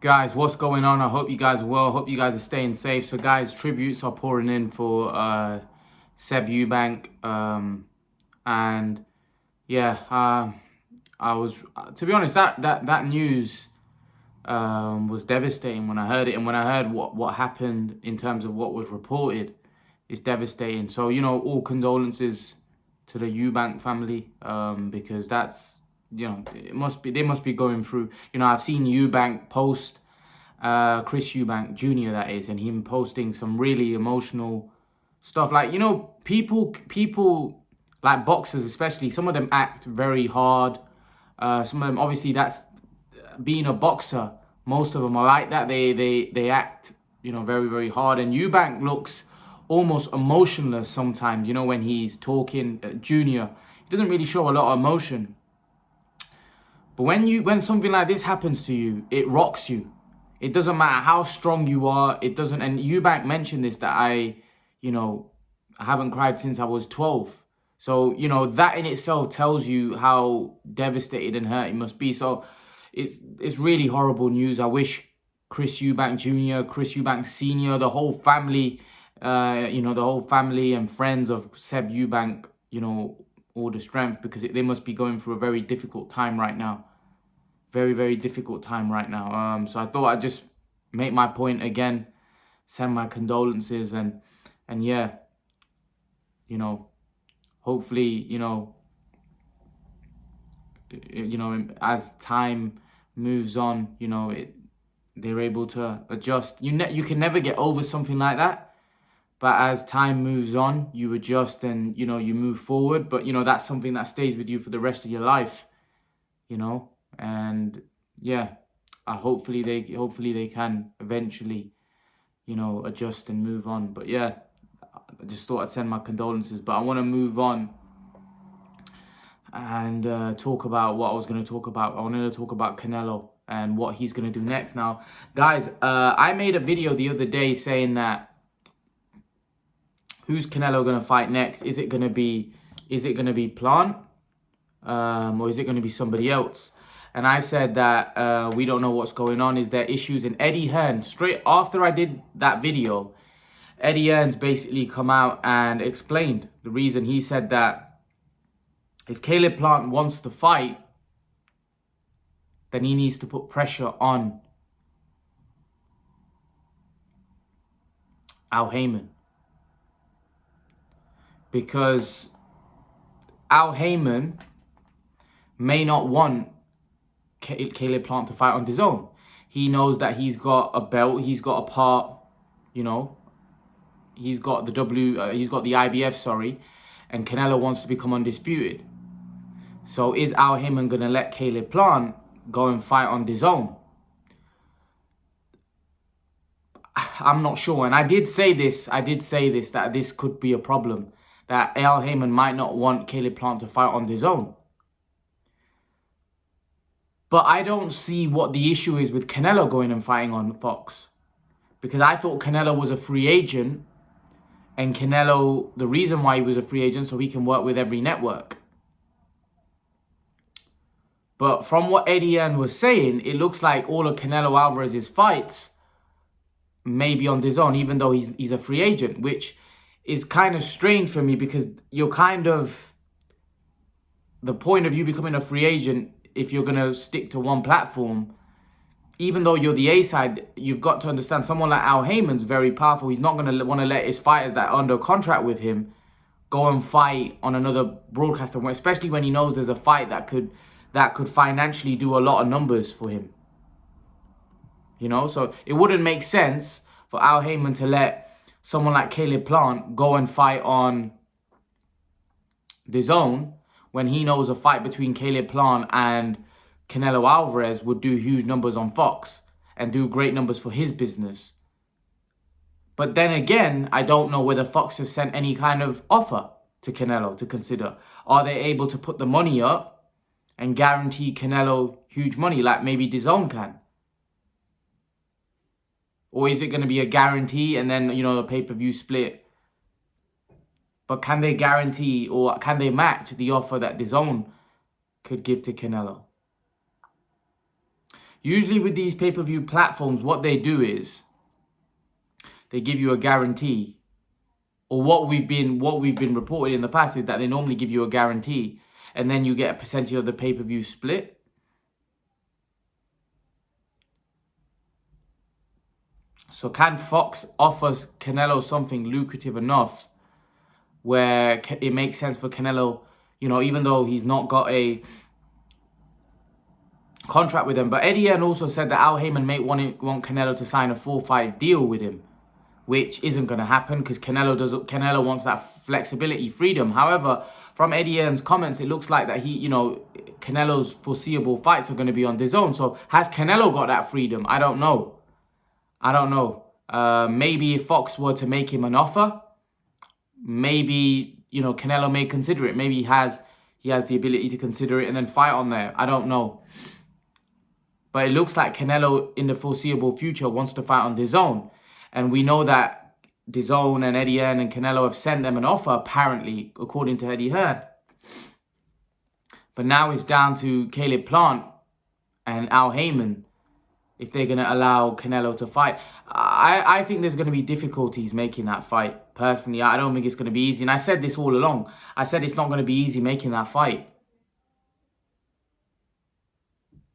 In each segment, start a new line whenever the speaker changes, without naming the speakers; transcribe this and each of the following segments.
Guys, what's going on? I hope you guys are well. Hope you guys are staying safe. So, guys, tributes are pouring in for Seb Eubank. And yeah, I was, to be honest, that news was devastating when I heard it, and when I heard what happened in terms of what was reported, it's devastating. So, all condolences to the Eubank family, because that's, they must be going through. I've seen Eubank post, Chris Eubank Jr. that is, and him posting some really emotional stuff. Like, people like boxers, especially, some of them act very hard. Some of them, obviously, that's being a boxer. Most of them are like that. They act, very, very hard. And Eubank looks almost emotionless sometimes. When he's talking, Junior, he doesn't really show a lot of emotion. But when something like this happens to you, it rocks you. It doesn't matter how strong you are. It doesn't. And Eubank mentioned this, that I haven't cried since I was 12. So, that in itself tells you how devastated and hurt he must be. So it's really horrible news. I wish Chris Eubank Jr., Chris Eubank Sr., the whole family, the whole family and friends of Seb Eubank, all the strength, because they must be going through a very difficult time right now. Very, very difficult time right now. So I thought I'd just make my point again, send my condolences, and yeah, hopefully, as time moves on, they're able to adjust. You can never get over something like that, but as time moves on, you adjust and you move forward. But that's something that stays with you for the rest of your life, and yeah, hopefully they can eventually, adjust and move on. But yeah, I just thought I'd send my condolences. But I want to move on and talk about what I was going to talk about. I wanted to talk about Canelo and what he's going to do next. Now, guys, I made a video the other day saying that who's Canelo going to fight next? Is it going to be Plant, or is it going to be somebody else? And I said that we don't know what's going on. Is there issues? And Eddie Hearn, straight after I did that video, Eddie Hearn's basically come out and explained the reason. He said that if Caleb Plant wants to fight, then he needs to put pressure on Al Haymon. Because Al Haymon may not want Caleb Plant to fight on his own. He knows that he's got a belt, he's got a part, he's got the he's got the IBF, sorry, and Canelo wants to become undisputed. So is Al Haymon going to let Caleb Plant go and fight on his own? I'm not sure. And I did say this, that this could be a problem, that Al Haymon might not want Caleb Plant to fight on his own. But I don't see what the issue is with Canelo going and fighting on Fox. Because I thought Canelo was a free agent. And Canelo, the reason why he was a free agent, so he can work with every network. But from what Eddie Hearn was saying, it looks like all of Canelo Alvarez's fights may be on his own, even though he's a free agent. Which is kind of strange for me, because you're kind of... the point of you becoming a free agent, if you're going to stick to one platform, even though you're the A side, you've got to understand someone like Al Haymon's very powerful. He's not going to want to let his fighters that are under contract with him go and fight on another broadcaster, especially when he knows there's a fight that could financially do a lot of numbers for him. So it wouldn't make sense for Al Haymon to let someone like Caleb Plant go and fight on his own, when he knows a fight between Caleb Plant and Canelo Alvarez would do huge numbers on Fox and do great numbers for his business. But then again, I don't know whether Fox has sent any kind of offer to Canelo to consider. Are they able to put the money up and guarantee Canelo huge money like maybe DAZN can? Or is it going to be a guarantee and then, a pay-per-view split? But can they guarantee, or can they match the offer that DAZN could give to Canelo? Usually with these pay-per-view platforms, what they do is they give you a guarantee. Or what we've been reported in the past is that they normally give you a guarantee and then you get a percentage of the pay-per-view split. So can Fox offer Canelo something lucrative enough where it makes sense for Canelo, even though he's not got a contract with him? But Eddie Hearn also said that Al Heyman may want Canelo to sign a 4-5 deal with him, which isn't going to happen because Canelo wants that flexibility, freedom. However, from Eddie Hearn's comments, it looks like that Canelo's foreseeable fights are going to be on DAZN. So has Canelo got that freedom? I don't know. Maybe if Fox were to make him an offer, maybe, Canelo may consider it. Maybe he has the ability to consider it and then fight on there. I don't know. But it looks like Canelo in the foreseeable future wants to fight on DAZN. And we know that DAZN and Eddie Hearn and Canelo have sent them an offer, apparently, according to Eddie Hearn. But now it's down to Caleb Plant and Al Heyman if they're going to allow Canelo to fight. I think there's going to be difficulties making that fight. Personally, I don't think it's going to be easy. And I said this all along. I said it's not going to be easy making that fight.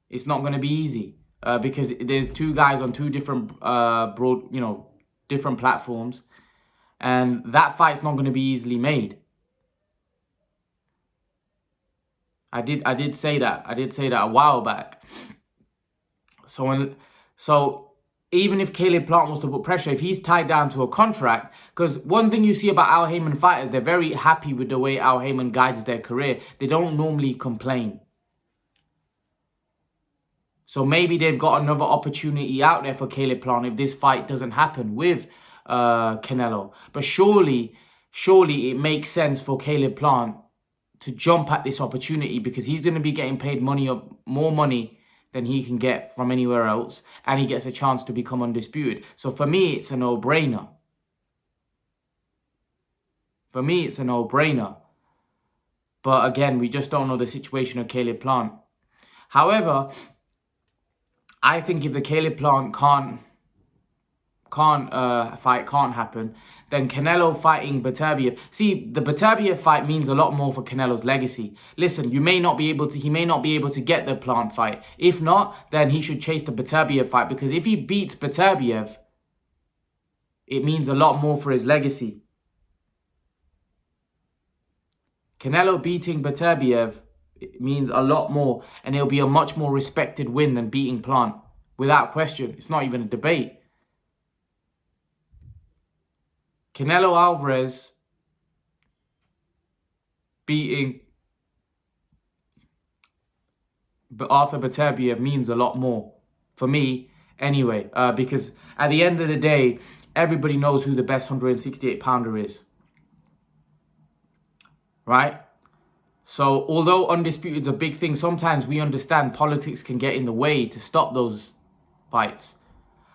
It's not going to be easy. Because there's two guys on two different different platforms, and that fight's not going to be easily made. I did say that a while back. So even if Caleb Plant wants to put pressure, if he's tied down to a contract, because one thing you see about Al Heyman fighters, they're very happy with the way Al Heyman guides their career. They don't normally complain. So maybe they've got another opportunity out there for Caleb Plant if this fight doesn't happen with Canelo. But surely it makes sense for Caleb Plant to jump at this opportunity because he's going to be getting paid more money than he can get from anywhere else. And he gets a chance to become undisputed. So for me, it's a no-brainer. But again, we just don't know the situation of Caleb Plant. However, I think if the Caleb Plant fight can't happen, then Canelo fighting Beterbiev. See, the Beterbiev fight means a lot more for Canelo's legacy. Listen, he may not be able to get the Plant fight. If not, then he should chase the Beterbiev fight, because if he beats Beterbiev, it means a lot more for his legacy. Canelo beating Beterbiev, it means a lot more, and it'll be a much more respected win than beating Plant, without question. It's not even a debate. Canelo Alvarez beating Arthur Beterbiev means a lot more for me anyway, because at the end of the day, everybody knows who the best 168-pounder is, right? So although undisputed is a big thing, sometimes we understand politics can get in the way to stop those fights.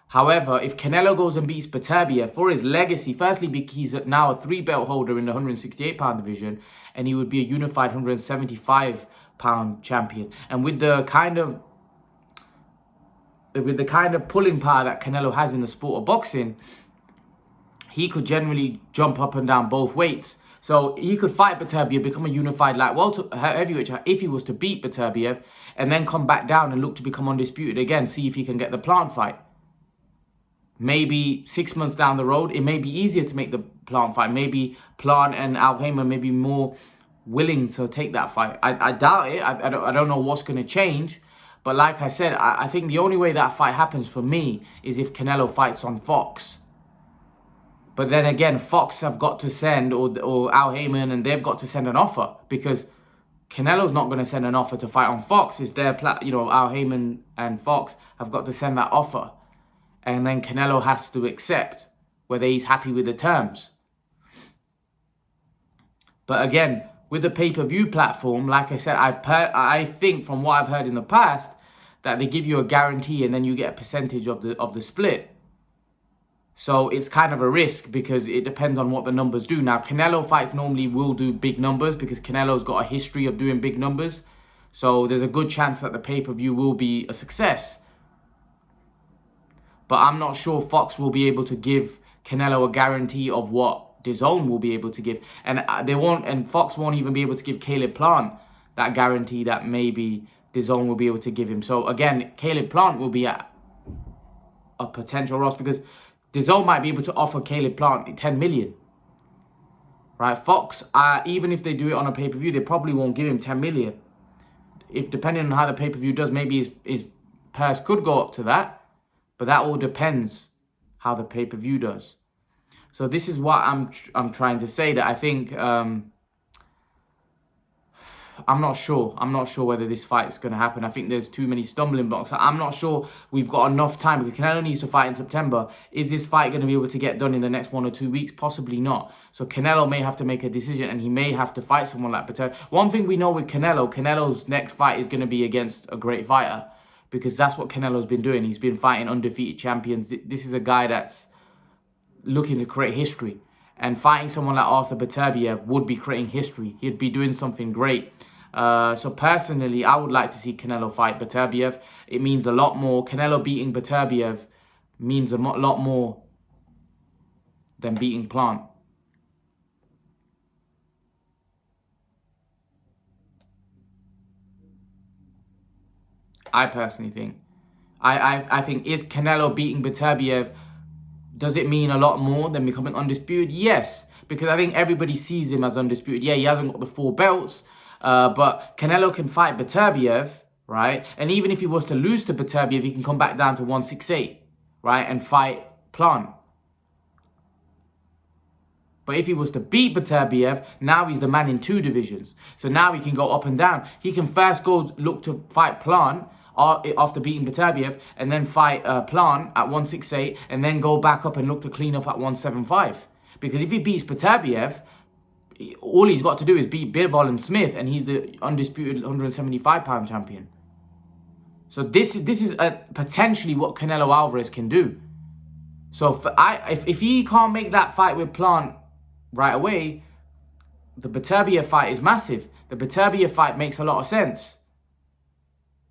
However, if Canelo goes and beats Beterbiev for his legacy, firstly, because he's now a 3-belt holder in the 168-pound division, and he would be a unified 175-pound champion. And with the kind of pulling power that Canelo has in the sport of boxing, he could generally jump up and down both weights. So he could fight Beterbiev, become a unified light heavyweight if he was to beat Beterbiev, and then come back down and look to become undisputed again, see if he can get the Plant fight. Maybe 6 months down the road, it may be easier to make the Plant fight. Maybe Plant and Al Heyman may be more willing to take that fight. I doubt it. I don't know what's going to change. But like I said, I think the only way that fight happens for me is if Canelo fights on Fox. But then again, Fox have got to send, or Al Heyman, and they've got to send an offer, because Canelo's not going to send an offer to fight on Fox. It's their Al Heyman and Fox have got to send that offer, and then Canelo has to accept whether he's happy with the terms. But again, with the pay-per-view platform, like I said, I think from what I've heard in the past that they give you a guarantee and then you get a percentage of the split. So it's kind of a risk because it depends on what the numbers do. Now, Canelo fights normally will do big numbers because Canelo's got a history of doing big numbers. So there's a good chance that the pay-per-view will be a success. But I'm not sure Fox will be able to give Canelo a guarantee of what DAZN will be able to give. And they won't, and Fox won't even be able to give Caleb Plant that guarantee that maybe DAZN will be able to give him. So again, Caleb Plant will be at a potential loss because DAZN might be able to offer Caleb Plant 10 million. Right? Fox, even if they do it on a pay-per-view, they probably won't give him 10 million. If depending on how the pay-per-view does, maybe his purse could go up to that. But that all depends how the pay-per-view does. So this is what I'm trying to say, that I think I'm not sure. I'm not sure whether this fight is going to happen. I think there's too many stumbling blocks. I'm not sure we've got enough time because Canelo needs to fight in September. Is this fight going to be able to get done in the next 1 or 2 weeks? Possibly not. So Canelo may have to make a decision and he may have to fight someone like Beterbiev. One thing we know with Canelo's next fight is going to be against a great fighter. Because that's what Canelo's been doing. He's been fighting undefeated champions. This is a guy that's looking to create history. And fighting someone like Arthur Beterbiev would be creating history. He'd be doing something great. So personally, I would like to see Canelo fight Beterbiev. It means a lot more. Canelo beating Beterbiev means a lot more than beating Plant. I personally think. I think, is Canelo beating Beterbiev, does it mean a lot more than becoming undisputed? Yes, because I think everybody sees him as undisputed. Yeah, he hasn't got the 4 belts, but Canelo can fight Beterbiev, right? And even if he was to lose to Beterbiev, he can come back down to 168, right? And fight Plant. But if he was to beat Beterbiev, now he's the man in 2 divisions. So now he can go up and down. He can first go look to fight Plant after beating Beterbiev, and then fight Plant at 168, and then go back up and look to clean up at 175. Because if he beats Beterbiev, all he's got to do is beat Bivol and Smith, and he's the undisputed 175-pound champion. So this is potentially what Canelo Alvarez can do. So if he can't make that fight with Plant right away, the Beterbiev fight is massive. The Beterbiev fight makes a lot of sense.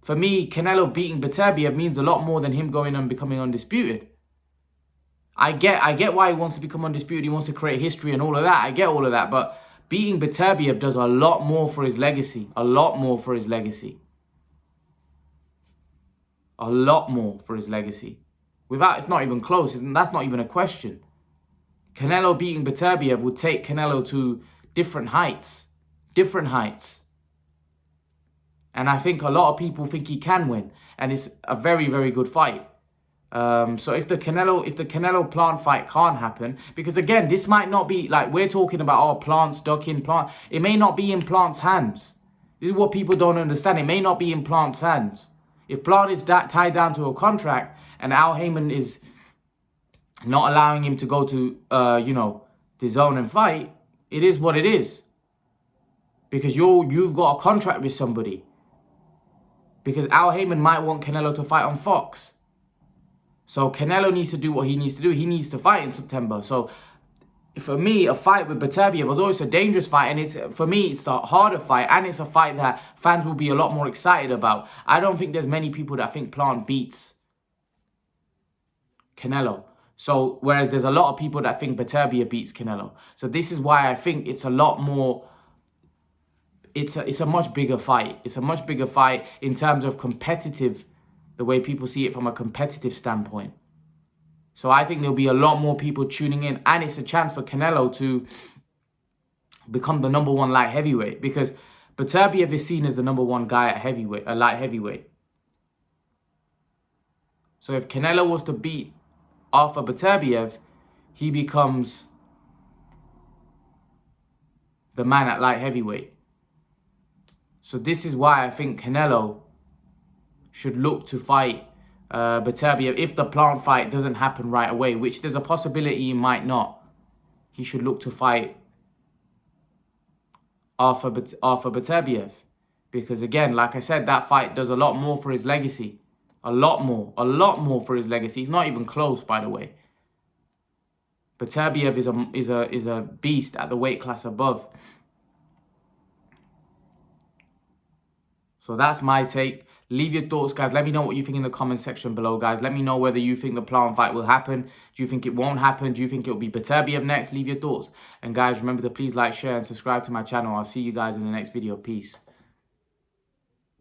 For me, Canelo beating Beterbiev means a lot more than him going and becoming undisputed. I get why he wants to become undisputed. He wants to create history and all of that. I get all of that. But beating Beterbiev does a lot more for his legacy. A lot more for his legacy. A lot more for his legacy. It's not even close. That's not even a question. Canelo beating Beterbiev would take Canelo to different heights. Different heights. And I think a lot of people think he can win. And it's a very, very good fight. So if the Canelo Plant fight can't happen, because again, this might not be like we're talking about, Plant's ducking, Plant. It may not be in Plant's hands. This is what people don't understand. It may not be in Plant's hands. If Plant is tied down to a contract and Al Heyman is not allowing him to go to, DAZN and fight, it is what it is. Because you've got a contract with somebody. Because Al Heyman might want Canelo to fight on Fox. So Canelo needs to do what he needs to do. He needs to fight in September. So for me, a fight with Beterbiev, although it's a dangerous fight, and for me, it's a harder fight, and it's a fight that fans will be a lot more excited about. I don't think there's many people that think Plant beats Canelo. So, whereas there's a lot of people that think Beterbiev beats Canelo. So this is why I think it's a lot more... It's a much bigger fight. It's a much bigger fight in terms of competitive, the way people see it from a competitive standpoint. So I think there'll be a lot more people tuning in, and it's a chance for Canelo to become the #1 light heavyweight, because Beterbiev is seen as the #1 guy at heavyweight, light heavyweight. So if Canelo was to beat Arthur Beterbiev, he becomes the man at light heavyweight. So this is why I think Canelo should look to fight Beterbiev. If the Plant fight doesn't happen right away, which there's a possibility he might not, he should look to fight Arthur Beterbiev. Because again, like I said, that fight does a lot more for his legacy. A lot more for his legacy. He's not even close, by the way. Beterbiev is a beast at the weight class above. So that's my take. Leave your thoughts, guys. Let me know what you think in the comment section below, guys. Let me know whether you think the Plant fight will happen. Do you think it won't happen? Do you think it'll be Beterbiev next? Leave your thoughts. And guys, remember to please like, share, and subscribe to my channel. I'll see you guys in the next video. Peace.